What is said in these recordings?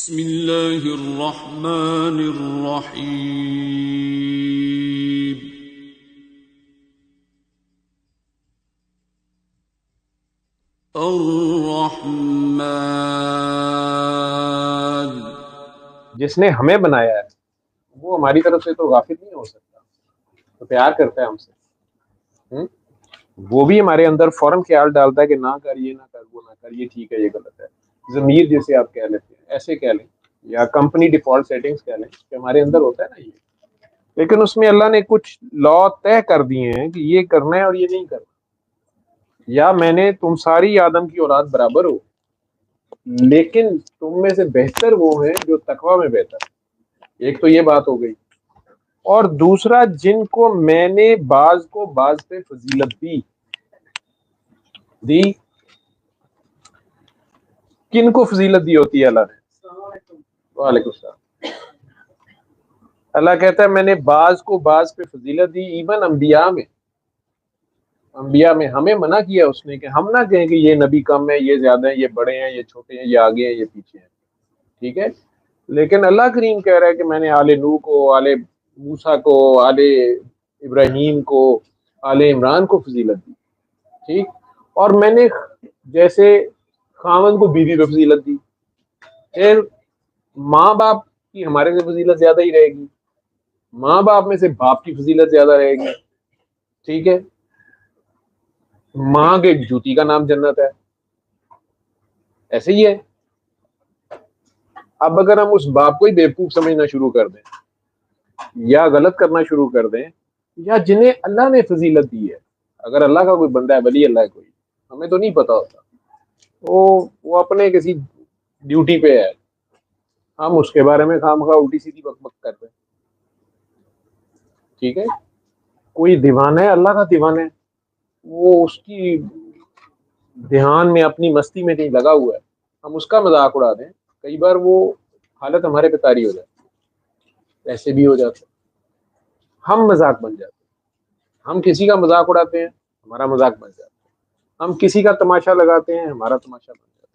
بسم اللہ الرحمن الرحیم الرحمن۔ جس نے ہمیں بنایا ہے وہ ہماری طرف سے تو غافل نہیں ہو سکتا، تو پیار کرتا ہے ہم سے۔ وہ بھی ہمارے اندر فوراً خیال ڈالتا ہے کہ نہ کر، یہ نہ کر، وہ نہ کر، یہ ٹھیک ہے، یہ غلط ہے۔ ضمیر جسے آپ کہہ لیتے ہیں، ایسے کہہ لیں، یا کمپنی ڈیفالٹ سیٹنگز کہہ لیں کہ ہمارے اندر ہوتا ہے نا یہ، لیکن اس میں اللہ نے کچھ لا طے کر دیے ہیں کہ یہ کرنا ہے اور یہ نہیں کرنا۔ یا میں نے تم ساری آدم کی اولاد برابر ہو، لیکن تم میں سے بہتر وہ ہیں جو تقوی میں بہتر ہیں۔ ایک تو یہ بات ہو گئی، اور دوسرا جن کو میں نے بعض کو بعض پہ فضیلت دی کن کو فضیلت دی ہوتی ہے اللہ نے؟ وعلیکم السلام۔ اللہ کہتا ہے میں نے بعض کو بعض پہ فضیلت دی، ایون انبیاء میں ہمیں منع کیا اس نے کہ ہم نہ کہیں کہ یہ نبی کم ہے، یہ زیادہ ہیں، یہ بڑے ہیں، یہ چھوٹے ہیں، یہ آگے ہیں، یہ پیچھے ہیں، ٹھیک ہے۔ لیکن اللہ کریم کہہ رہا ہے کہ میں نے آل نوح کو، آل موسیٰ کو، آل ابراہیم کو، آل عمران کو فضیلت دی، ٹھیک۔ اور میں نے جیسے خاوند کو بیوی پہ فضیلت دی، پھر ماں باپ کی ہمارے سے فضیلت زیادہ ہی رہے گی، ماں باپ میں سے باپ کی فضیلت زیادہ رہے گی، ٹھیک ہے۔ ماں کے جوتی کا نام جنت ہے، ایسے ہی ہے۔ اب اگر ہم اس باپ کو ہی بیوقوف سمجھنا شروع کر دیں، یا غلط کرنا شروع کر دیں، یا جنہیں اللہ نے فضیلت دی ہے، اگر اللہ کا کوئی بندہ ہے، ولی اللہ ہے کوئی، ہمیں تو نہیں پتا ہوتا، وہ اپنے کسی ڈیوٹی پہ ہے، ہم اس کے بارے میں خواہ الٹی سیدھی بک بک کر رہے ہیں، ٹھیک ہے۔ کوئی دیوانہ ہے، اللہ کا دیوانہ ہے، وہ اس کی دھیان میں اپنی مستی میں کہیں لگا ہوا ہے، ہم اس کا مذاق اڑا دیں، کئی بار وہ حالت ہمارے پہ طاری ہو جاتی ہے، ایسے بھی ہو جاتا ہے، ہم مذاق بن جاتے ہیں، ہم کسی کا مذاق اڑاتے ہیں، ہمارا مذاق بن جاتا ہے، ہم کسی کا تماشا لگاتے ہیں، ہمارا تماشا بن جاتا ہے۔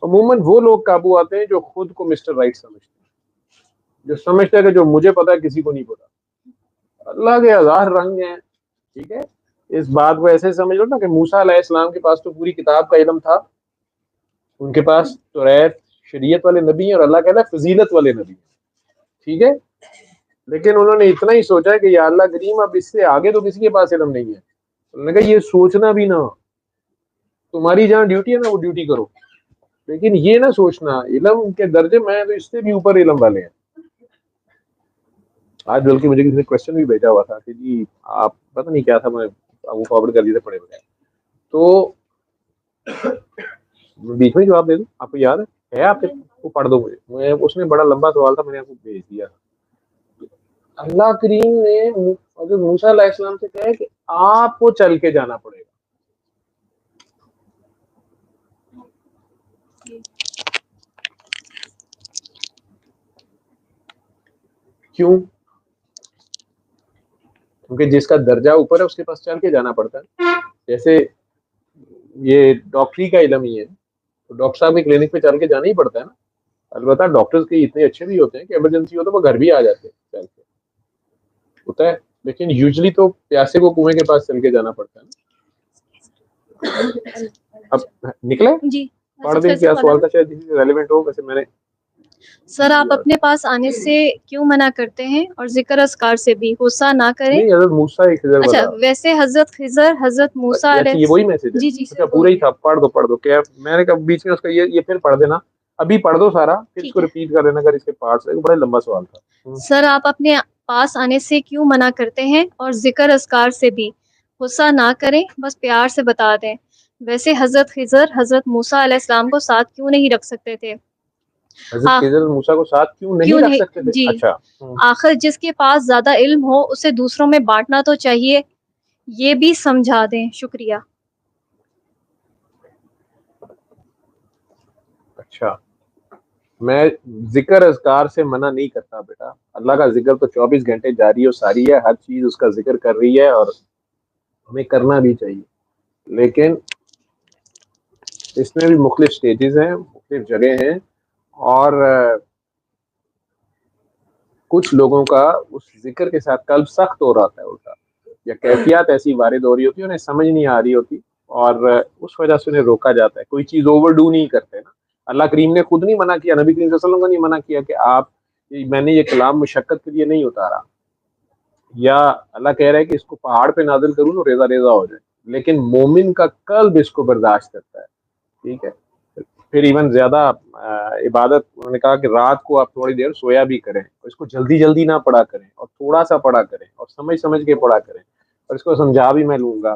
عموماً وہ لوگ قابو آتے ہیں جو خود کو مسٹر رائٹ سمجھتے ہیں، جو سمجھتے ہیں کہ جو مجھے پتا ہے کسی کو نہیں پتا۔ اللہ کے ہزار رنگ ہیں، ٹھیک ہے۔ اس بات کو ایسے سمجھ لو نا کہ موسیٰ علیہ السلام کے پاس تو پوری کتاب کا علم تھا، ان کے پاس توریت شریعت والے نبی ہیں، اور اللہ کہتا ہے فضیلت والے نبی ہیں، ٹھیک ہے۔ لیکن انہوں نے اتنا ہی سوچا کہ یا اللہ کریم اب اس سے آگے تو کسی کے پاس علم نہیں ہے، انہوں نے کہا یہ سوچنا بھی نہ، تمہاری جہاں ڈیوٹی ہے نا وہ ڈیوٹی کرو، لیکن یہ نہ سوچنا علم کے درجے میں تو اس سے بھی اوپر علم والے ہیں۔ آج بلکہ مجھے کسی نے کوشچن بھی بھیجا ہوا تھا کہ جی آپ پتہ نہیں کیا تھا، میں وہ فارورڈ کر دیے تھے پڑھے بغیر، تو بیچ میں جواب دے دوں، آپ کو یاد ہے آپ کے وہ پڑھ دو مجھے، اس میں بڑا لمبا سوال تھا، میں نے آپ کو بھیج دیا۔ اللہ کریم نے حضرت موسیٰ علیہ السلام سے کہا ہے کہ آپ کو چل کے جانا پڑے گا، کیوں؟ کیونکہ جس کا درجہ اوپر ہے اس کے پاس چل کے جانا پڑتا ہے۔ جیسے یہ ڈاکٹری کا علم ہی ہے، تو ڈاکٹر صاحب کے کلینک پہ چل کے جانا ہی پڑتا ہے نا۔ البتہ ڈاکٹرز کے اتنے اچھے بھی ہوتے ہیں کہ ایمرجنسی ہو تو وہ گھر بھی آ جاتے ہیں چل کے، ہوتا ہے، لیکن یوزلی تو پیاسے کو کنویں کے پاس چل کے جانا پڑتا ہے نا۔ اب نکلے جی پڑھ دیں، کیا سوال تھا، شاید ریلیونٹ ہو۔ ویسے میں نے سر آپ اپنے پاس آنے سے کیوں منع کرتے ہیں اور ذکر اذکار سے بھی؟ غصہ نہ کریں۔ نہیں، حضرت موسیٰ ایک خضر اچھا، والا، ویسے حضرت خضر حضرت موسیٰ اچھا یہ وہی میسج ہے، جی جی اچھا پورا ہی تھا، پڑھ دو کیا میں نے کہا بیچ میں اس کا یہ پھر پڑھ دینا، ابھی پڑھ دو سارا، پھر اس کو ریپیٹ کر لینا اگر اس کے پارٹس ہے، بڑا لمبا سوال تھا۔ سر آپ اپنے پاس آنے سے کیوں منع کرتے ہیں اور ذکر اذکار سے بھی؟ غصہ نہ کریں، بس پیار سے بتا دیں۔ ویسے حضرت خضر حضرت موسیٰ علیہ السلام کو ساتھ کیوں نہیں رکھ سکتے تھے؟ حضرت خضر موسیٰ کو ساتھ کیوں نہیں رکھ سکتے تھے؟ جی، اچھا، آخر جس کے پاس زیادہ علم ہو اسے دوسروں میں بانٹنا تو چاہیے، یہ بھی سمجھا دیں، شکریہ۔ اچھا میں ذکر اذکار سے منع نہیں کرتا بیٹا، اللہ کا ذکر تو 24 گھنٹے جاری و ساری ہے، ہر چیز اس کا ذکر کر رہی ہے اور ہمیں کرنا بھی چاہیے، لیکن اس میں بھی مختلف سٹیجز ہیں، مختلف جگہ ہیں، اور کچھ لوگوں کا اس ذکر کے ساتھ قلب سخت ہو رہا ہے الٹا، یا کیفیات ایسی وارد ہو رہی ہوتی ہے انہیں سمجھ نہیں آ رہی ہوتی، اور اس وجہ سے انہیں روکا جاتا ہے. کوئی چیز اوور ڈو نہیں کرتے نا. اللہ کریم نے خود نہیں منع کیا، نبی کریم صلی اللہ علیہ وسلم کو نہیں منع کیا کہ آپ، میں نے یہ کلام مشقت کے لیے نہیں اتارا، یا اللہ کہہ رہا ہے کہ اس کو پہاڑ پہ نازل کروں تو ریزہ ریزہ ہو جائے، لیکن مومن کا قلب اس کو برداشت کرتا ہے. ٹھیک ہے. پھر ایون زیادہ عبادت، انہوں نے کہا کہ رات کو آپ تھوڑی دیر سویا بھی کریں، اس کو جلدی جلدی نہ پڑھا کریں، اور تھوڑا سا پڑھا کریں، اور سمجھ سمجھ کے پڑھا کریں، اور اس کو سمجھا بھی میں لوں گا.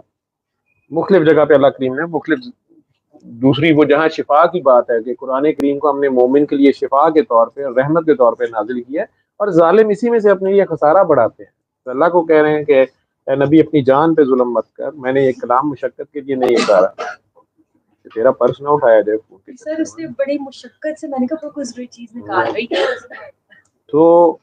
مختلف جگہ پہ اللہ کریم نے مختلف، دوسری وہ جہاں شفا کی بات ہے کہ قرآن کریم کو ہم نے مومن کے لیے شفا کے طور پہ اور رحمت کے طور پہ نازل کیا ہے، اور ظالم اسی میں سے اپنے لیے خسارہ بڑھاتے ہیں. تو اللہ کو کہہ رہے ہیں کہ اے نبی اپنی جان پہ ظلم مت کر، میں نے یہ کلام مشقت کے لیے نہیں اتارا کہ تیرا پرس نہ اٹھایا جائے فون کے سر چکر اس میں. نے بڑی مشقت سے میں نے کہا کوئی ضروری چیز نکال رہی ہے. تو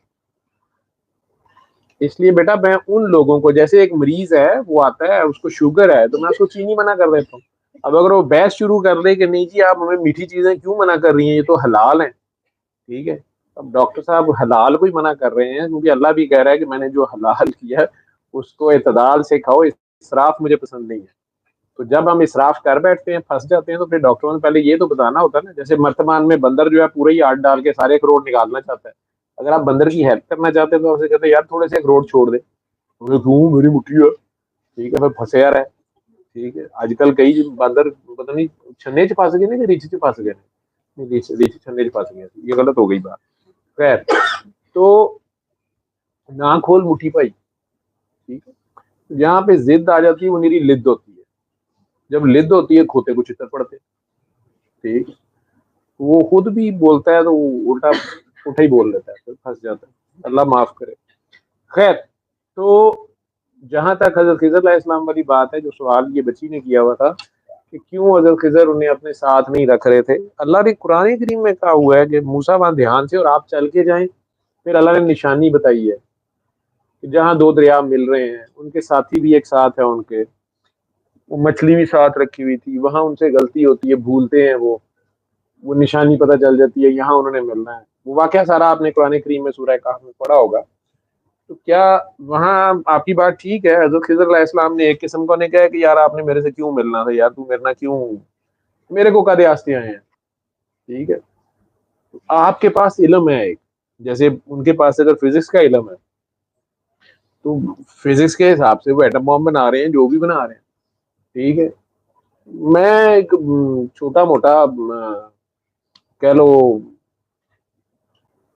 اس لیے بیٹا میں ان لوگوں کو، جیسے ایک مریض ہے وہ آتا ہے اس کو شوگر ہے تو میں اس کو چینی منع کر دیتا ہوں. اب اگر وہ بحث شروع کر دے کہ نہیں جی آپ ہمیں میٹھی چیزیں کیوں منع کر رہی ہیں، یہ تو حلال ہیں، ٹھیک ہے، اب ڈاکٹر صاحب حلال کو ہی منع کر رہے ہیں کیونکہ اللہ بھی کہہ رہا ہے کہ میں نے جو حلال کیا ہے اس کو اعتدال سے کھاؤ، اسراف مجھے پسند نہیں ہے. تو جب ہم اسراف کر بیٹھتے ہیں، پھنس جاتے ہیں، تو پھر ڈاکٹروں نے پہلے یہ تو بتانا ہوتا ہے نا. جیسے مرتمان میں بندر جو ہے پورے ہی آٹھ ڈال کے سارے کروڑ نکالنا چاہتا ہے، اگر آپ بندر کی ہیلپ کرنا چاہتے ہیں تو آپ سے کہتے ہیں یار تھوڑے سے کروڑ چھوڑ دے، کیوں میری مٹھی ہے، ٹھیک ہے، پھر پھنسے رہا ہے. ٹھیک ہے. آج کل کئی بندر پتہ نہیں چھنے چ پھنس گئے نا کہ ریچھ چ پھنس گئے، ریچھ چھنے چ پھنس گئے، یہ غلط ہو گئی بات. خیر، تو نہ کھول مٹھی پائی. ٹھیک ہے. جہاں پہ ضد آ جاتی ہے وہ میری لد ہوتی ہے، جب لد ہوتی ہے کھوتے کو چتر پڑتے. ٹھیک. وہ خود بھی بولتا ہے تو وہ الٹا پٹھا ہی بول لیتا ہے، پھر پھنس جاتا ہے. اللہ معاف کرے. خیر، تو جہاں تک حضرت خضر علیہ السلام والی بات ہے، جو سوال یہ بچی نے کیا ہوا تھا کہ کیوں حضرت خضر انہیں اپنے ساتھ نہیں رکھ رہے تھے، اللہ نے قرآن کریم میں کہا ہوا ہے کہ موسیٰ وہاں دھیان سے اور آپ چل کے جائیں. پھر اللہ نے نشانی بتائی ہے کہ جہاں دو دریا مل رہے ہیں، ان کے ساتھی بھی ایک ساتھ ہے، ان کے وہ مچھلی بھی ساتھ رکھی ہوئی تھی، وہاں ان سے غلطی ہوتی ہے، بھولتے ہیں وہ نشانی پتہ چل جاتی ہے، یہاں انہوں نے ملنا ہے. وہ واقعہ سارا آپ نے قرآن کریم میں سورہ کہف میں پڑھا ہوگا. تو کیا وہاں آپ کی بات ٹھیک ہے، حضرت خضر علیہ السلام نے ایک قسم کو نے کہا کہ یار آپ نے میرے سے کیوں ملنا تھا، یار تو میرے کیوں، میرے کو کدے آستے آئے ہیں. ٹھیک ہے. آپ کے پاس علم ہے ایک، جیسے ان کے پاس اگر فزکس کا علم ہے تو فزکس کے حساب سے وہ ایٹم بم بنا رہے ہیں، جو بھی بنا رہے ہیں. ٹھیک ہے. میں ایک چھوٹا موٹا کہہ لو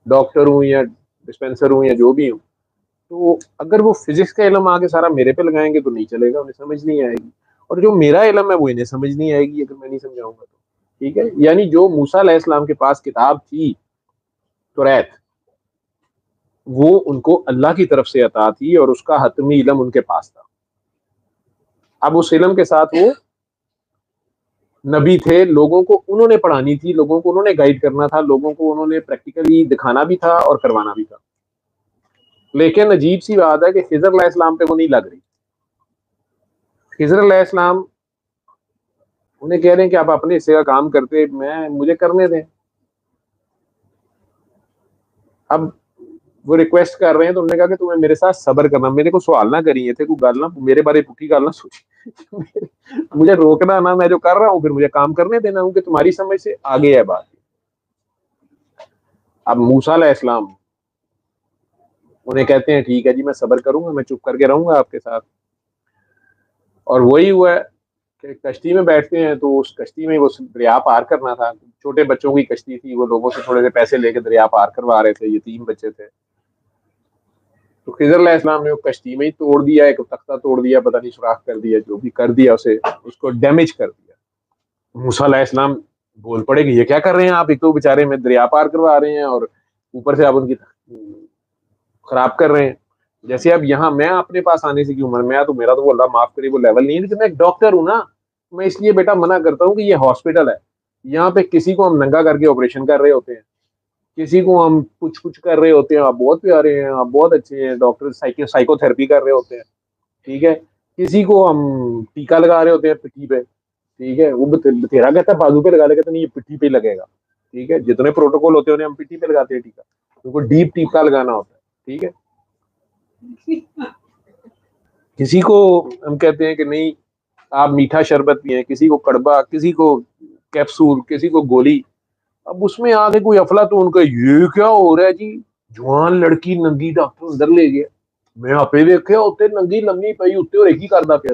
ڈاکٹر ہوں یا ڈسپینسر ہوں یا جو بھی ہوں، تو اگر وہ فزکس کا علم آگے سارا میرے پہ لگائیں گے تو نہیں چلے گا، انہیں سمجھ نہیں آئے گی. اور جو میرا علم ہے وہ انہیں سمجھ نہیں آئے گی اگر میں نہیں سمجھاؤں گا تو. ٹھیک ہے. یعنی جو موسیٰ علیہ السلام کے پاس کتاب تھی توریت، وہ ان کو اللہ کی طرف سے عطا تھی اور اس کا حتمی علم ان کے پاس تھا. اب اس علم کے ساتھ وہ نبی تھے، لوگوں کو انہوں نے پڑھانی تھی، لوگوں کو انہوں نے گائیڈ کرنا تھا، لوگوں کو انہوں نے پریکٹیکلی دکھانا بھی تھا اور کروانا بھی تھا. لیکن عجیب سی بات ہے کہ خضر علیہ السلام پہ وہ نہیں لگ رہی. خضر علیہ السلام انہیں کہہ رہے ہیں کہ آپ اپنے حصے کا کام کرتے، مجھے کرنے دیں. اب وہ ریکویسٹ کر رہے ہیں تو انہوں نے کہا کہ تمہیں میرے ساتھ صبر کرنا، میرے کو سوال نہ کریے تھے، کوئی گل نہ میرے بارے پٹھی گل نہ سوچی، مجھے روکنا نہ، میں جو کر رہا ہوں پھر مجھے کام کرنے دینا ہوں کہ تمہاری سمجھ سے آگے ہے بات. اب موسیٰ علیہ السلام انہیں کہتے ہیں ٹھیک ہے جی میں صبر کروں گا، میں چپ کر کے رہوں گا آپ کے ساتھ. اور وہی ہوا ہے کہ کشتی میں بیٹھتے ہیں تو اس کشتی میں وہ دریا پار کرنا تھا، چھوٹے بچوں کی کشتی تھی، وہ لوگوں سے تھوڑے سے پیسے لے کے دریا پار کروا رہے تھے، یتیم بچے تھے. تو خضر علیہ السلام نے وہ کشتی میں ہی توڑ دیا، ایک تختہ توڑ دیا، پتہ نہیں سوراخ کر دیا، جو بھی کر دیا اسے، اس کو ڈیمیج کر دیا. موسیٰ علیہ السلام بول پڑے کہ یہ کیا کر رہے ہیں آپ، ایک تو بیچارے میں دریا پار کروا رہے ہیں اور اوپر سے آپ ان کی خراب کر رہے ہیں. جیسے اب یہاں میں اپنے پاس آنے سے کیوں میں تو میرا تو وہ اللہ معاف کرے وہ لیول نہیں ہے، لیکن میں ایک ڈاکٹر ہوں نا، میں اس لیے بیٹا منع کرتا ہوں کہ یہ ہاسپٹل ہے، یہاں پہ کسی کو ہم ننگا کر کے آپریشن کر رہے ہوتے ہیں، کسی کو ہم کچھ کر رہے ہوتے ہیں، آپ بہت پیارے ہیں، آپ بہت اچھے ہیں ڈاکٹر، سائیکو تھراپی کر رہے ہوتے ہیں. ٹھیک ہے. کسی کو ہم ٹیکا لگا رہے ہوتے ہیں پٹھی پہ. ٹھیک ہے. وہ بتھیرا کہتا ہے بازو پہ لگا لے، کہتا نہیں یہ پٹھی پہ لگے گا. ٹھیک ہے. جتنے پروٹوکول ہوتے ہیں انہیں ہم پٹی پہ لگاتے ہیں ٹیکا, ان کو ڈیپ ٹیکا لگانا ہوتا ہے. ٹھیک ہے. کسی کو ہم کہتے ہیں کہ نہیں آپ میٹھا شربت پئیں, کسی کو کڑبا, کسی کو کیپسول, کسی کو گولی. اب اس میں آگے کوئی افلاطون کا یہ کیا ہو رہا ہے جی, جوان لڑکی ننگی ڈاکٹر اندر لے گیا, میں آپ ویکھیا اتنے ننگی لمبی پئی اتنے اور ایک ہی کردا پیا.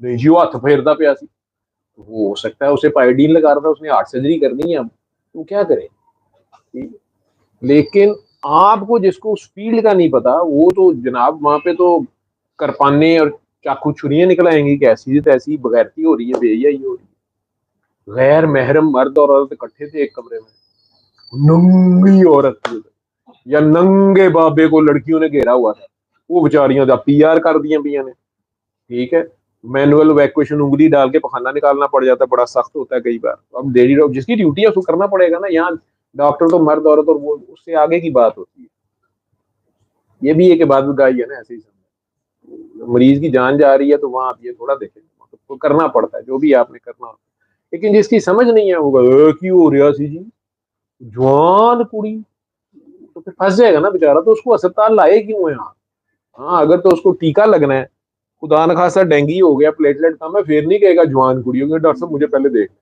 نہیں جی وہ ہاتھ پھیردا پیا سی. وہ ہو سکتا ہے اسے پائیڈین لگا رہا تھا, اس نے ہارٹ سرجری کرنی ہے, اب تو کیا کرے. لیکن آپ کو جس کو اس فیلڈ کا نہیں پتا وہ تو جناب وہاں پہ تو کرپانے اور چاقو چھریاں نکل آئیں گی کہ ایسی تیسی بغیرتی ہو رہی ہے, بے حیائی ہو رہی ہے. غیر محرم مرد اور عورت اکٹھے تھے ایک کمرے میں, ننگی عورت تھی یا ننگے بابے کو لڑکیوں نے گھیرا ہوا تھا, وہ بیچاریاں جب پی آر کر دیا پیا نے. ٹھیک ہے. مینوئل ویکویشن انگلی ڈال کے پخانہ نکالنا پڑ جاتا ہے, بڑا سخت ہوتا ہے کئی بار. اب ڈیلی جس کی ڈیوٹی ہے اس کو کرنا پڑے گا نا. یہاں ڈاکٹر تو مرد عورت اور وہ اس سے آگے کی بات ہوتی ہے. یہ بھی ایک عبادت گاہی ہے نا, ایسے ہی سمجھیں. مریض کی جان جا رہی ہے تو وہاں آپ یہ تھوڑا دیکھیں, تو کرنا پڑتا ہے جو بھی آپ نے کرنا ہوتا ہے. لیکن جس کی سمجھ نہیں ہے وہ کیوں ہو رہا سی جی جوان کڑی, تو پھر پھنس جائے گا نا بیچارہ. تو اس کو اسپتال لائے کیوں ہے. ہاں اگر تو اس کو ٹیکا لگنا ہے, خدا نخواستہ ڈینگی ہو گیا, پلیٹلیٹ کم ہے, پھر نہیں کہے گا جوان کڑی ہو گئی ڈاکٹر صاحب مجھے پہلے دیکھ,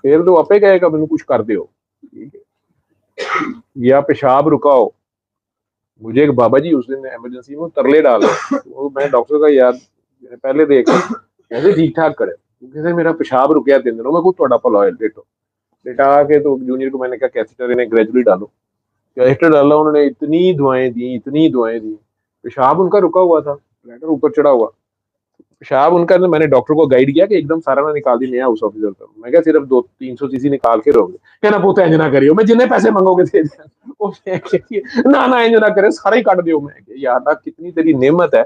پھر تو آپ ہی کہے گا مجھے کچھ کر دے ہو. ٹھیک ہے. یا پیشاب رکا ہو. مجھے ایک بابا جی اس دن ایمرجنسی میں ترلے ڈال رہے, وہ میں ڈاکٹر کا یاد پہلے دیکھ ایسے ٹھیک ٹھاک کرے, کیونکہ میرا پیشاب رکیا 3 دنوں میں, خود تھوڑا پلا لیٹو لیٹا کے. تو جونیئر کو میں نے کہا کیتھیٹر انہیں گریجولی ڈالو, کیتھیٹر ڈالا, انہوں نے اتنی دعائیں دی, پیشاب ان کا رکا ہوا تھا, لیٹر اوپر چڑھا ہوا پیشاب ان کا. میں نے ڈاکٹر کو گائیڈ کیا کہ ایک دم سارا نہ نکال دی, نیا ہاؤس آفیسر تھا, میں کہا صرف 200-300 cc نکال کے رہو گے, کہنا پوتا انج نہ کریو, میں جتنے پیسے منگو گے دے دیا, نہ انج نہ کرے سارا ہی کٹ دیو. میں کہ یار کتنی تیری نعمت ہے,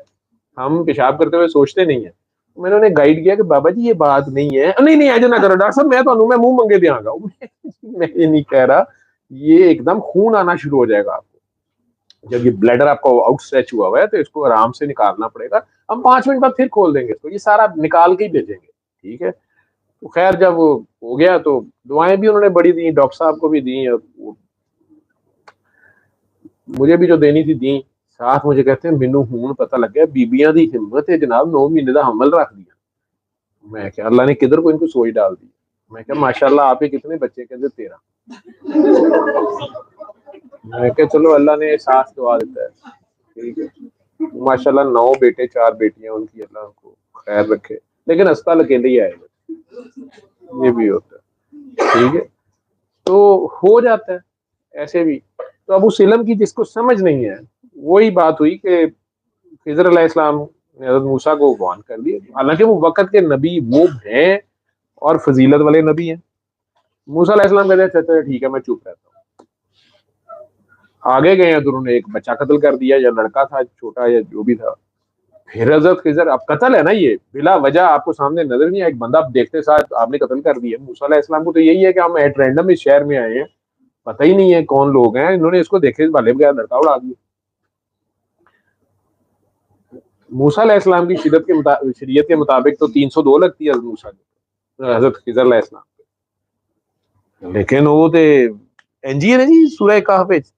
ہم پیشاب کرتے ہوئے سوچتے نہیں ہیں. میں نے انہیں گائیڈ کیا کہ بابا جی یہ بات نہیں ہے, نہیں ایج نہ کرو ڈاکٹر صاحب, میں منہ منگے دیا گا. میں یہ نہیں کہہ رہا, یہ ایک دم خون آنا شروع ہو جائے گا آپ کو. جب یہ بلیڈر آپ کو آؤٹ اسٹریچ ہوا ہوا ہے تو اس کو آرام سے نکالنا پڑے گا. ہم 5 منٹ بعد پھر کھول دیں گے, تو یہ سارا نکال کے ہی بھیجیں گے. ٹھیک ہے. تو خیر جب ہو گیا تو دعائیں بھی انہوں نے بڑی دی, ڈاکٹر صاحب کو بھی دی, اور مجھے بھی جو دینی تھی دیں. ساتھ مجھے کہتے ہیں مینو ہوں پتہ لگ گیا بیبیاں دی ہمت ہے جناب, 9 مہینے کا حمل رکھ دیا. میں کہ اللہ نے کدھر کو ان کو سوئی ڈال دی. میں کہ ماشاء اللہ آپ کے کتنے بچے, کہتے 13. میں کہ چلو اللہ نے ساتھ دعا دیتا ہے. ٹھیک ہے. ماشاء اللہ 9 بیٹے 4 بیٹیاں ان کی, اللہ ان کو خیر رکھے. لیکن اسپتال اکیلے ہی آئے گا, یہ بھی ہوتا ہے. ٹھیک ہے. تو ہو جاتا ہے ایسے بھی. تو اب اس علم کی جس کو سمجھ نہیں ہے, وہی بات ہوئی کہ خضر علیہ السلام نے حضرت موسیٰ کو گوان کر دیا. حالانکہ وہ وقت کے نبی وہ ہیں اور فضیلت والے نبی ہیں. موسیٰ علیہ السلام کہتے ہیں اچھا ٹھیک ہے میں چپ رہتا ہوں. آگے گئے ہیں تو انہوں نے ایک بچہ قتل کر دیا, یا لڑکا تھا چھوٹا یا جو بھی تھا. پھر حضرت خضر, اب قتل ہے نا یہ بلا وجہ آپ کو سامنے نظر نہیں, ایک بندہ دیکھتے ساتھ آپ نے قتل کر دیا. موسیٰ علیہ السلام کو تو یہی ہے کہ ہم ایٹ رینڈم اس شہر میں آئے ہیں, پتہ ہی نہیں ہے کون لوگ ہیں, انہوں نے اس کو دیکھے بالے بغیر لڑکا اڑا دیا. موسیٰ علیہ السلام کی شریعت کے مطابق تو 302 لگتی ہے حضرت موسیٰ کی, حضرت خضر علیہ السلام. لیکن وہ تے انجی ہے نا جی, سورہ کہف وچ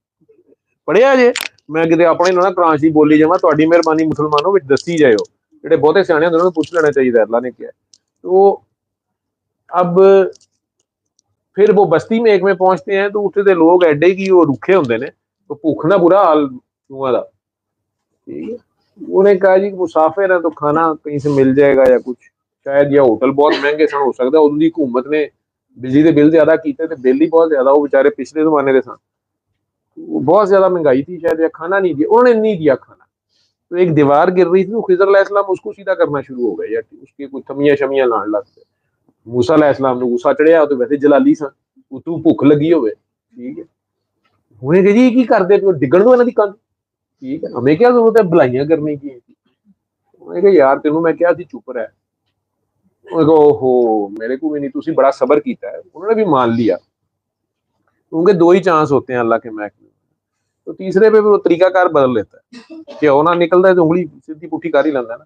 پڑھیا جے, میں کتے اپنے نہ کراچی بولی جاواں, تہاڈی مہربانی مسلمانوں وچ دسی جائیو. جڑے بہتے سیانے ہوندے انہاں نوں پوچھ لینا چاہیے اللہ نے کیا ہے. تو اب پھر وہ بستی میں ایک میں پہنچتے ہیں تو اتنے دے لوگ ایڈے کی وہ رکھے ہوندے نے, تو بھوک نہ برا حال چوہاں دا. ٹھیک ہے. انہوں نے کہا جی مسافر ہے تو کھانا کہیں سے مل جائے گا یا کچھ, شاید یا ہوٹل بہت مہنگے سن, ہو سکتا ہے ادوں دی حکومت نے بجلی کے بل زیادہ کیتے تھے, بل ہی بہت زیادہ, وہ بےچارے پچھلے زمانے دے سن, بہت زیادہ مہنگائی تھی شاید, یا کھانا نہیں دیا انہوں نے, نہیں دیا کھانا. تو ایک دیوار گر رہی تھی, تو خضر علیہ السلام اس کو سیدھا کرنا شروع ہو گئے, یا اس کے کچھ تھمیاں شمیاں لان لگ گئے. موسیٰ علیہ السلام نے غصہ چڑھیا, تو ویسے جلالی سن, تو بھوک لگی ہوئے. ٹھیک ہے. ہوئے کہ جی کی کرتے پے ڈگن دو انہاں دی کن. ٹھیک ہے. ہمیں کیا ضرورت ہے بھلائیاں کرنے کی. میں کہ یار تینوں میں کیا تھی چپ رہا ہے. اوہو میرے کو بھی نہیں, تسی بڑا صبر کیتا ہے. انہوں نے بھی مان لیا, کیونکہ 2 ہی چانس ہوتے ہیں اللہ کے محکمے میں. تو تیسرے پہ وہ طریقہ کار بدل لیتا ہے, کہ ہونا نکلتا ہے تو انگلی سیدھی پٹھی کر ہی لینا ہے نا.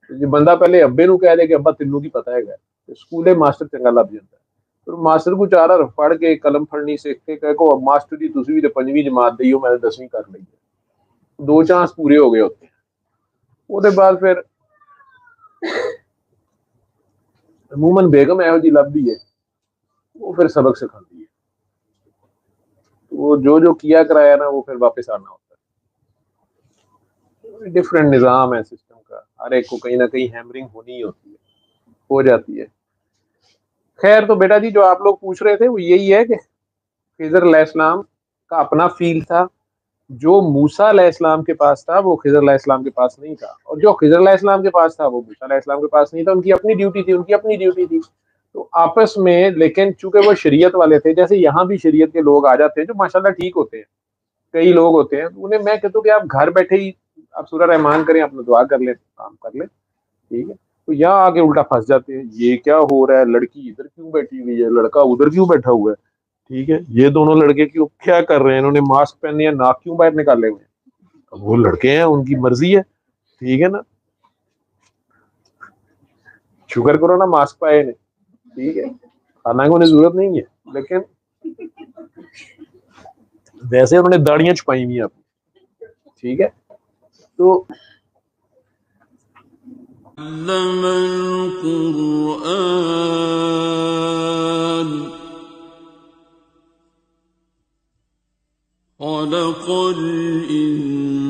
جو بندہ پہلے ابے نو کہہ دے کہ ابا تینوں کی پتہ ہے گا سکولے ماسٹر چنگا لب جاتا ہے پھر ماسٹر کو چار حرف پڑھ کے قلم پھڑنی سیکھ کے کہے کو اب ماسٹر جی تسی بھی تے 5ویں جماعت دئیو میں 10ویں کر لئی ہے 2 چانس پورے ہو گئے ہوتے ہیں وہ دے بعد پھر عموماً بیگم ایہو جی لبھی ہے وہ پھر سبق سکھاتی ہے وہ جو کیا کرایا نا وہ پھر واپس آنا ہوتا ہے ڈفرینٹ نظام ہے سسٹم کا ہر ایک کو کہیں نہ کہیں ہیمرنگ ہونی ہی ہوتی ہے ہو جاتی ہے خیر تو بیٹا جی جو آپ لوگ پوچھ رہے تھے وہ یہی ہے کہ خضر علیہ السلام کا اپنا فیل تھا جو موسیٰ علیہ السلام کے پاس تھا وہ خضر علیہ السلام کے پاس نہیں تھا اور جو خضر علیہ السلام کے پاس تھا وہ موسیٰ علیہ السلام کے پاس نہیں تھا ان کی اپنی ڈیوٹی تھی تو آپس میں لیکن چونکہ وہ شریعت والے تھے جیسے یہاں بھی شریعت کے لوگ آ جاتے ہیں جو ماشاءاللہ ٹھیک ہوتے ہیں کئی لوگ ہوتے ہیں انہیں میں کہتا ہوں کہ آپ گھر بیٹھے ہی آپ سورہ رحمان کریں اپنا دعا کر لیں کام کر لیں ٹھیک ہے تو یہاں آگے الٹا پھنس جاتے ہیں یہ کیا ہو رہا ہے لڑکی ادھر کیوں بیٹھی ہوئی ہے لڑکا ادھر کیوں بیٹھا ہوا ہے ٹھیک ہے یہ دونوں لڑکے کیوں کیا کر رہے ہیں انہوں نے ماسک پہننے ہیں ناک کیوں باہر نکالے ہوئے ہیں وہ لڑکے ہیں ان کی مرضی ہے ٹھیک ہے نا شکر کرو نا ماسک پائے نے ٹھیک ہے حالانکہ انہیں ضرورت نہیں ہے لیکن ویسے انہوں نے داڑیاں چھپائی ہوئی ہیں اپنی ٹھیک ہے تو علم القرآن خلق الإنسان